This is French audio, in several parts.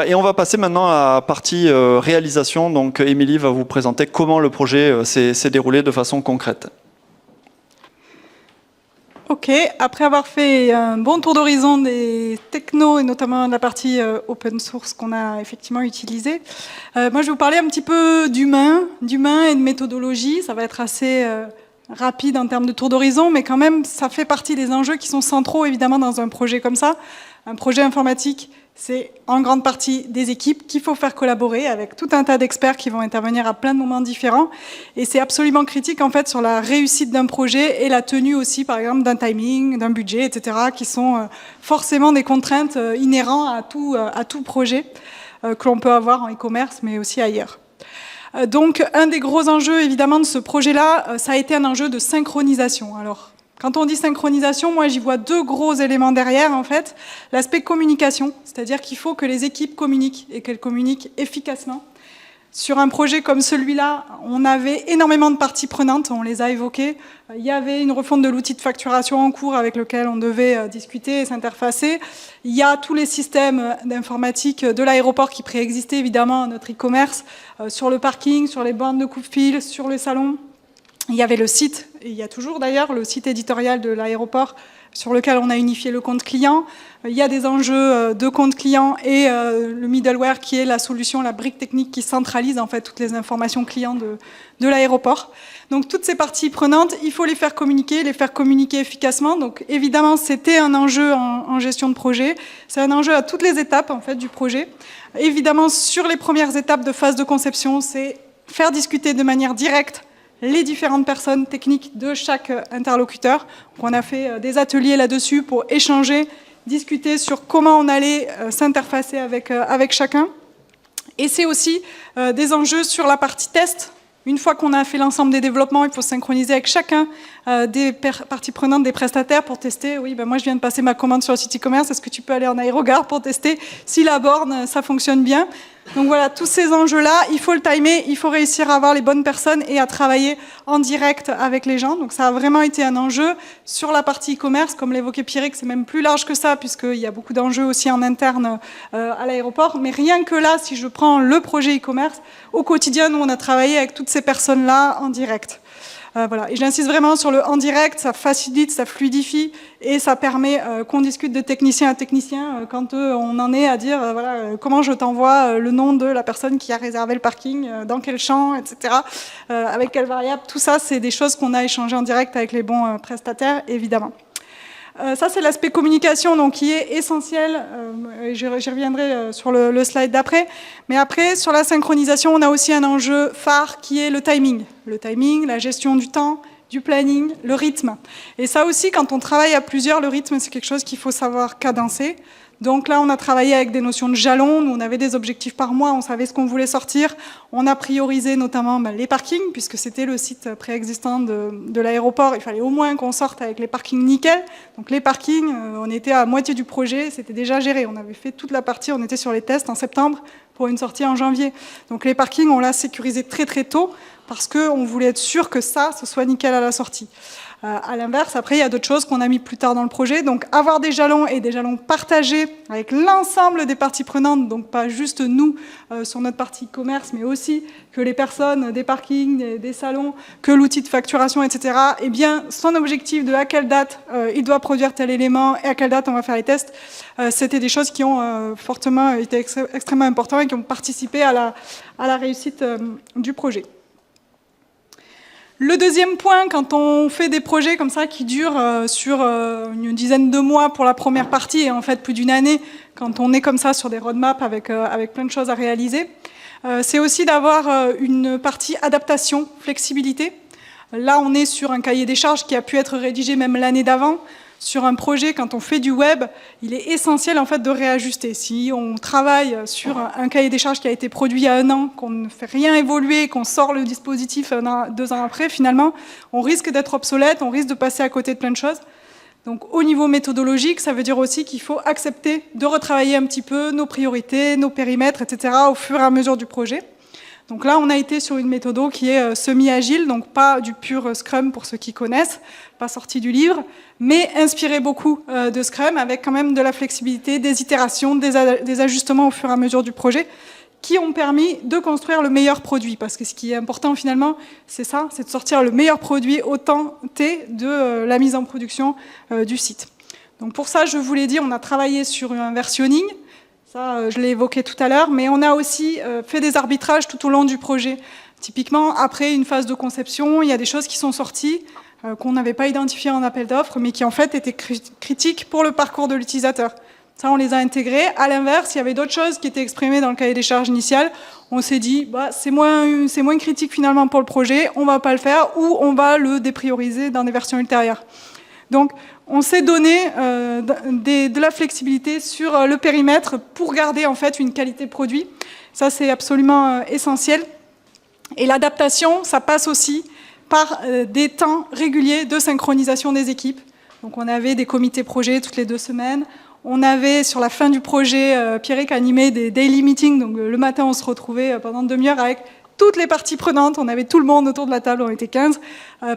Voilà, et on va passer maintenant à la partie réalisation. Donc, Émilie va vous présenter comment le projet s'est déroulé de façon concrète. Ok, après avoir fait un bon tour d'horizon des technos et notamment de la partie open source qu'on a effectivement utilisée, moi je vais vous parler un petit peu d'humain et de méthodologie. Ça va être assez rapide en termes de tour d'horizon, mais quand même ça fait partie des enjeux qui sont centraux évidemment dans un projet comme ça. Un projet informatique, c'est en grande partie des équipes qu'il faut faire collaborer avec tout un tas d'experts qui vont intervenir à plein de moments différents. Et c'est absolument critique en fait sur la réussite d'un projet et la tenue aussi par exemple d'un timing, d'un budget, etc. qui sont forcément des contraintes inhérentes à tout projet que l'on peut avoir en e-commerce mais aussi ailleurs. Donc un des gros enjeux évidemment de ce projet-là, ça a été un enjeu de synchronisation. Alors, quand on dit synchronisation, moi j'y vois deux gros éléments derrière en fait. L'aspect communication, c'est-à-dire qu'il faut que les équipes communiquent et qu'elles communiquent efficacement. Sur un projet comme celui-là, on avait énormément de parties prenantes, on les a évoquées. Il y avait une refonte de l'outil de facturation en cours avec lequel on devait discuter et s'interfacer. Il y a tous les systèmes d'informatique de l'aéroport qui préexistaient évidemment à notre e-commerce, sur le parking, sur les bornes de coupe-fil, sur le salon. Il y avait le site, et il y a toujours d'ailleurs le site éditorial de l'aéroport sur lequel on a unifié le compte client. Il y a des enjeux de compte client et le middleware qui est la solution, la brique technique qui centralise en fait toutes les informations clients de l'aéroport. Donc toutes ces parties prenantes, il faut les faire communiquer efficacement. Donc évidemment, c'était un enjeu en gestion de projet. C'est un enjeu à toutes les étapes en fait du projet. Évidemment, sur les premières étapes de phase de conception, c'est faire discuter de manière directe les différentes personnes techniques de chaque interlocuteur. Donc, on a fait des ateliers là-dessus pour échanger, discuter sur comment on allait s'interfacer avec chacun. Et c'est aussi des enjeux sur la partie test. Une fois qu'on a fait l'ensemble des développements, il faut synchroniser avec chacun des parties prenantes, des prestataires pour tester. Oui, ben moi je viens de passer ma commande sur le site e-commerce, est-ce que tu peux aller en aérogare pour tester si la borne, ça fonctionne bien? Donc voilà, tous ces enjeux-là, il faut le timer, il faut réussir à avoir les bonnes personnes et à travailler en direct avec les gens. Donc ça a vraiment été un enjeu. Sur la partie e-commerce, comme l'évoquait Pierrick, c'est même plus large que ça, puisqu'il y a beaucoup d'enjeux aussi en interne à l'aéroport. Mais rien que là, si je prends le projet e-commerce, au quotidien, nous, on a travaillé avec toutes ces personnes-là en direct. Voilà. Et j'insiste vraiment sur le en direct, ça facilite, ça fluidifie et ça permet qu'on discute de technicien à technicien quand on en est à dire voilà, comment je t'envoie le nom de la personne qui a réservé le parking, dans quel champ, etc., avec quelle variable. Tout ça, c'est des choses qu'on a échangées en direct avec les bons prestataires, évidemment. Ça, c'est l'aspect communication donc, qui est essentiel. J'y reviendrai sur le slide d'après. Mais après, sur la synchronisation, on a aussi un enjeu phare qui est le timing. Le timing, la gestion du temps, du planning, le rythme. Et ça aussi, quand on travaille à plusieurs, le rythme, c'est quelque chose qu'il faut savoir cadencer. Donc là, on a travaillé avec des notions de jalons. Nous, on avait des objectifs par mois, on savait ce qu'on voulait sortir. On a priorisé notamment les parkings, puisque c'était le site préexistant de l'aéroport. Il fallait au moins qu'on sorte avec les parkings nickel. Donc les parkings, on était à moitié du projet, c'était déjà géré. On avait fait toute la partie, on était sur les tests en septembre pour une sortie en janvier. Donc les parkings, on l'a sécurisé très très tôt, parce qu'on voulait être sûr que ça, ce soit nickel à la sortie. À l'inverse, après, il y a d'autres choses qu'on a mis plus tard dans le projet. Donc, avoir des jalons et des jalons partagés avec l'ensemble des parties prenantes, donc pas juste nous sur notre partie commerce, mais aussi que les personnes des parkings, des salons, que l'outil de facturation, etc. Eh bien, son objectif de à quelle date il doit produire tel élément et à quelle date on va faire les tests, c'était des choses qui ont fortement été extrêmement importantes et qui ont participé à la réussite du projet. Le deuxième point, quand on fait des projets comme ça qui durent sur une dizaine de mois pour la première partie et en fait plus d'une année, quand on est comme ça sur des roadmaps avec plein de choses à réaliser, c'est aussi d'avoir une partie adaptation, flexibilité. Là, on est sur un cahier des charges qui a pu être rédigé même l'année d'avant. Sur un projet, quand on fait du web, il est essentiel en fait de réajuster. Si on travaille sur un cahier des charges qui a été produit il y a 1 an, qu'on ne fait rien évoluer, qu'on sort le dispositif 2 ans après, finalement, on risque d'être obsolète, on risque de passer à côté de plein de choses. Donc au niveau méthodologique, ça veut dire aussi qu'il faut accepter de retravailler un petit peu nos priorités, nos périmètres, etc. au fur et à mesure du projet. Donc là, on a été sur une méthode qui est semi-agile, donc pas du pur Scrum pour ceux qui connaissent, pas sorti du livre, mais inspiré beaucoup de Scrum, avec quand même de la flexibilité, des itérations, des ajustements au fur et à mesure du projet, qui ont permis de construire le meilleur produit. Parce que ce qui est important finalement, c'est ça, c'est de sortir le meilleur produit au temps T de la mise en production du site. Donc pour ça, je vous l'ai dit, on a travaillé sur un versionning, ça je l'ai évoqué tout à l'heure, mais on a aussi fait des arbitrages tout au long du projet. Typiquement, après une phase de conception, il y a des choses qui sont sorties, qu'on n'avait pas identifiées en appel d'offres, mais qui en fait étaient critiques pour le parcours de l'utilisateur. Ça, on les a intégrés. À l'inverse, il y avait d'autres choses qui étaient exprimées dans le cahier des charges initial. On s'est dit, bah, c'est moins critique finalement pour le projet, on ne va pas le faire, ou on va le déprioriser dans des versions ultérieures. Donc, on s'est donné de la flexibilité sur le périmètre pour garder en fait une qualité produit. Ça, c'est absolument essentiel. Et l'adaptation, ça passe aussi par des temps réguliers de synchronisation des équipes. Donc, on avait des comités projets toutes les 2 semaines. On avait, sur la fin du projet, Pierrick animé des daily meetings. Donc, le matin, on se retrouvait pendant une demi-heure avec toutes les parties prenantes. On avait tout le monde autour de la table, on était 15,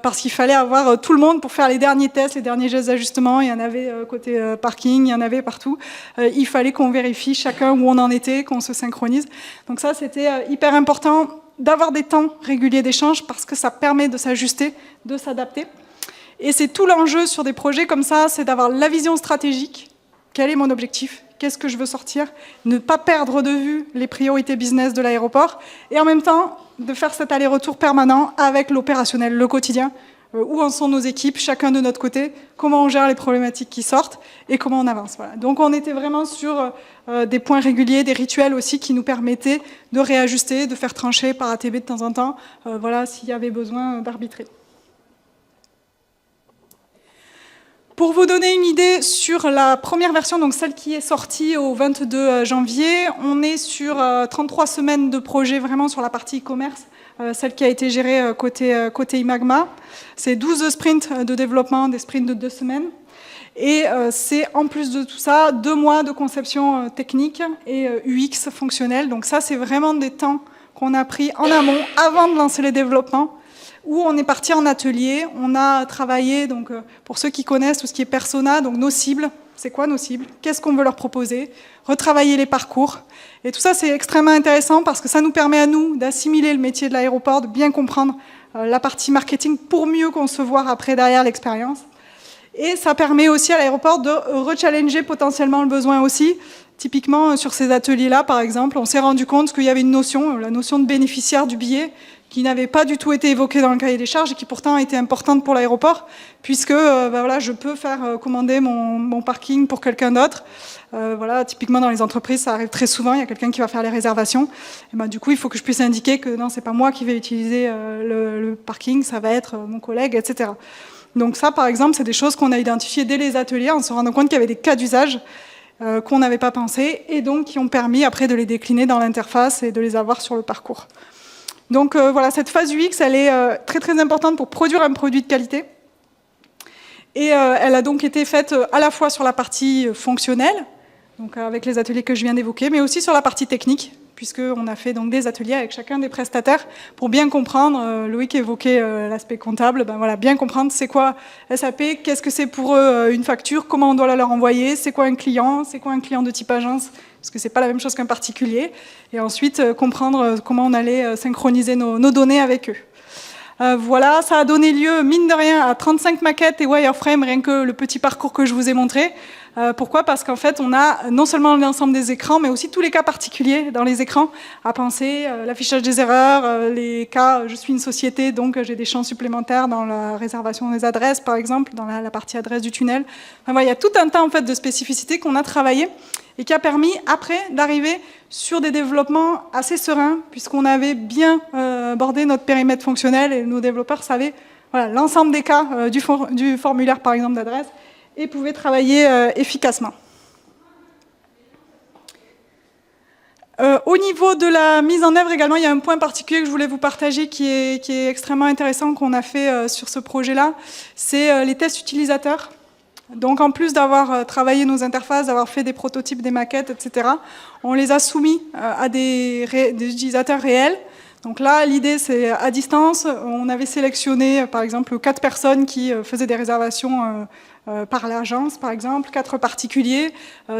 parce qu'il fallait avoir tout le monde pour faire les derniers tests, les derniers gestes d'ajustement. Il y en avait côté parking, il y en avait partout. Il fallait qu'on vérifie chacun où on en était, qu'on se synchronise. Donc ça, c'était hyper important d'avoir des temps réguliers d'échange, parce que ça permet de s'ajuster, de s'adapter. Et c'est tout l'enjeu sur des projets comme ça, c'est d'avoir la vision stratégique. Quel est mon objectif? Qu'est-ce que je veux sortir? Ne pas perdre de vue les priorités business de l'aéroport et en même temps de faire cet aller-retour permanent avec l'opérationnel, le quotidien. Où en sont nos équipes, chacun de notre côté, comment on gère les problématiques qui sortent et comment on avance. Voilà. Donc on était vraiment sur des points réguliers, des rituels aussi qui nous permettaient de réajuster, de faire trancher par ATB de temps en temps, voilà, s'il y avait besoin d'arbitrer. Pour vous donner une idée sur la première version, donc celle qui est sortie au 22 janvier, on est sur 33 semaines de projet vraiment sur la partie e-commerce, celle qui a été gérée côté Imagma. C'est 12 sprints de développement, des sprints de 2 semaines. Et c'est en plus de tout ça, 2 mois de conception technique et UX fonctionnel. Donc ça, c'est vraiment des temps qu'on a pris en amont avant de lancer les développements, où on est parti en atelier, on a travaillé, donc, pour ceux qui connaissent tout ce qui est persona, donc nos cibles, c'est quoi nos cibles? Qu'est-ce qu'on veut leur proposer? Retravailler les parcours. Et tout ça, c'est extrêmement intéressant parce que ça nous permet à nous d'assimiler le métier de l'aéroport, de bien comprendre la partie marketing pour mieux concevoir après derrière l'expérience. Et ça permet aussi à l'aéroport de rechallenger potentiellement le besoin aussi. Typiquement, sur ces ateliers-là, par exemple, on s'est rendu compte qu'il y avait une notion, la notion de bénéficiaire du billet, qui n'avait pas du tout été évoquée dans le cahier des charges et qui pourtant a été importante pour l'aéroport, puisque voilà, je peux faire commander mon parking pour quelqu'un d'autre. Voilà, typiquement dans les entreprises, ça arrive très souvent, il y a quelqu'un qui va faire les réservations. Et ben, du coup, il faut que je puisse indiquer que non, c'est pas moi qui vais utiliser le parking, ça va être mon collègue, etc. Donc ça, par exemple, c'est des choses qu'on a identifiées dès les ateliers en se rendant compte qu'il y avait des cas d'usage qu'on n'avait pas pensé et donc qui ont permis après de les décliner dans l'interface et de les avoir sur le parcours. Donc voilà, cette phase UX, elle est très très importante pour produire un produit de qualité. Et elle a donc été faite à la fois sur la partie fonctionnelle, donc avec les ateliers que je viens d'évoquer, mais aussi sur la partie technique, puisqu'on a fait donc des ateliers avec chacun des prestataires pour bien comprendre, Loïc évoquait l'aspect comptable, ben voilà, bien comprendre c'est quoi SAP, qu'est-ce que c'est pour eux une facture, comment on doit la leur envoyer, c'est quoi un client de type agence, parce que c'est pas la même chose qu'un particulier, et ensuite comprendre comment on allait synchroniser nos données avec eux. Voilà, ça a donné lieu, mine de rien, à 35 maquettes et wireframes, rien que le petit parcours que je vous ai montré. Pourquoi? Parce qu'en fait, on a non seulement l'ensemble des écrans, mais aussi tous les cas particuliers dans les écrans à penser, l'affichage des erreurs, les cas, je suis une société, donc j'ai des champs supplémentaires dans la réservation des adresses, par exemple, dans la partie adresse du tunnel. Enfin, voilà, il y a tout un tas en fait, de spécificités qu'on a travaillé et qui a permis, après, d'arriver sur des développements assez sereins, puisqu'on avait bien bordé notre périmètre fonctionnel et nos développeurs savaient voilà, l'ensemble des cas du formulaire, par exemple, d'adresse, et pouvaient travailler efficacement. Au niveau de la mise en œuvre également, il y a un point particulier que je voulais vous partager qui est extrêmement intéressant qu'on a fait sur ce projet-là, c'est les tests utilisateurs. Donc en plus d'avoir travaillé nos interfaces, d'avoir fait des prototypes, des maquettes, etc., on les a soumis à des utilisateurs réels. Donc là, l'idée, c'est à distance. On avait sélectionné, par exemple, 4 personnes qui faisaient des réservations par l'agence, par exemple, 4 particuliers,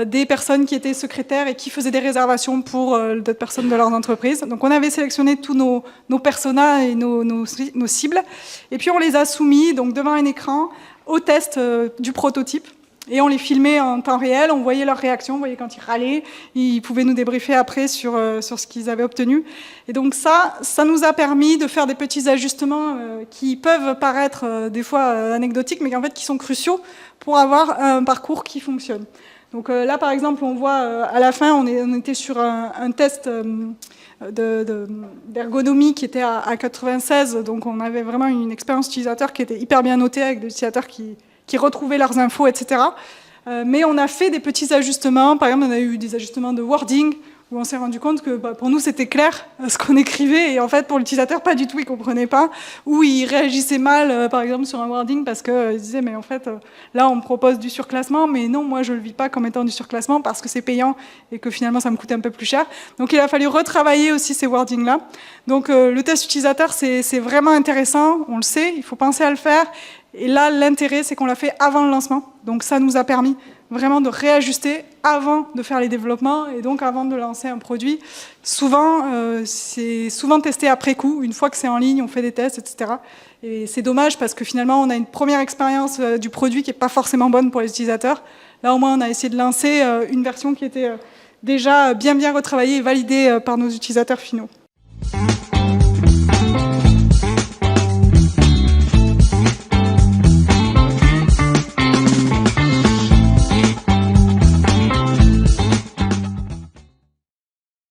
des personnes qui étaient secrétaires et qui faisaient des réservations pour d'autres personnes de leurs entreprises. Donc on avait sélectionné tous nos personas et nos cibles, et puis on les a soumis donc, devant un écran au test du prototype. Et on les filmait en temps réel, on voyait leurs réactions, on voyait quand ils râlaient, ils pouvaient nous débriefer après sur ce qu'ils avaient obtenu. Et donc ça nous a permis de faire des petits ajustements qui peuvent paraître des fois anecdotiques, mais en fait qui sont cruciaux pour avoir un parcours qui fonctionne. Donc là, par exemple, on voit à la fin, on était sur un test d'ergonomie qui était à 96, donc on avait vraiment une expérience utilisateur qui était hyper bien notée avec des utilisateurs qui retrouvaient leurs infos, etc. Mais on a fait des petits ajustements. Par exemple, on a eu des ajustements de wording, où on s'est rendu compte que pour nous, c'était clair ce qu'on écrivait, et en fait, pour l'utilisateur, pas du tout, il ne comprenait pas, ou il réagissait mal, par exemple, sur un wording, parce qu'il disait, mais en fait, là, on me propose du surclassement, mais non, moi, je ne le vis pas comme étant du surclassement, parce que c'est payant, et que finalement, ça me coûte un peu plus cher. Donc, il a fallu retravailler aussi ces wordings-là. Donc, le test utilisateur, c'est vraiment intéressant, on le sait, il faut penser à le faire. Et là, l'intérêt, c'est qu'on l'a fait avant le lancement. Donc ça nous a permis vraiment de réajuster avant de faire les développements et donc avant de lancer un produit. Souvent, c'est souvent testé après coup. Une fois que c'est en ligne, on fait des tests, etc. Et c'est dommage parce que finalement, on a une première expérience du produit qui n'est pas forcément bonne pour les utilisateurs. Là, au moins, on a essayé de lancer une version qui était déjà bien retravaillée et validée par nos utilisateurs finaux.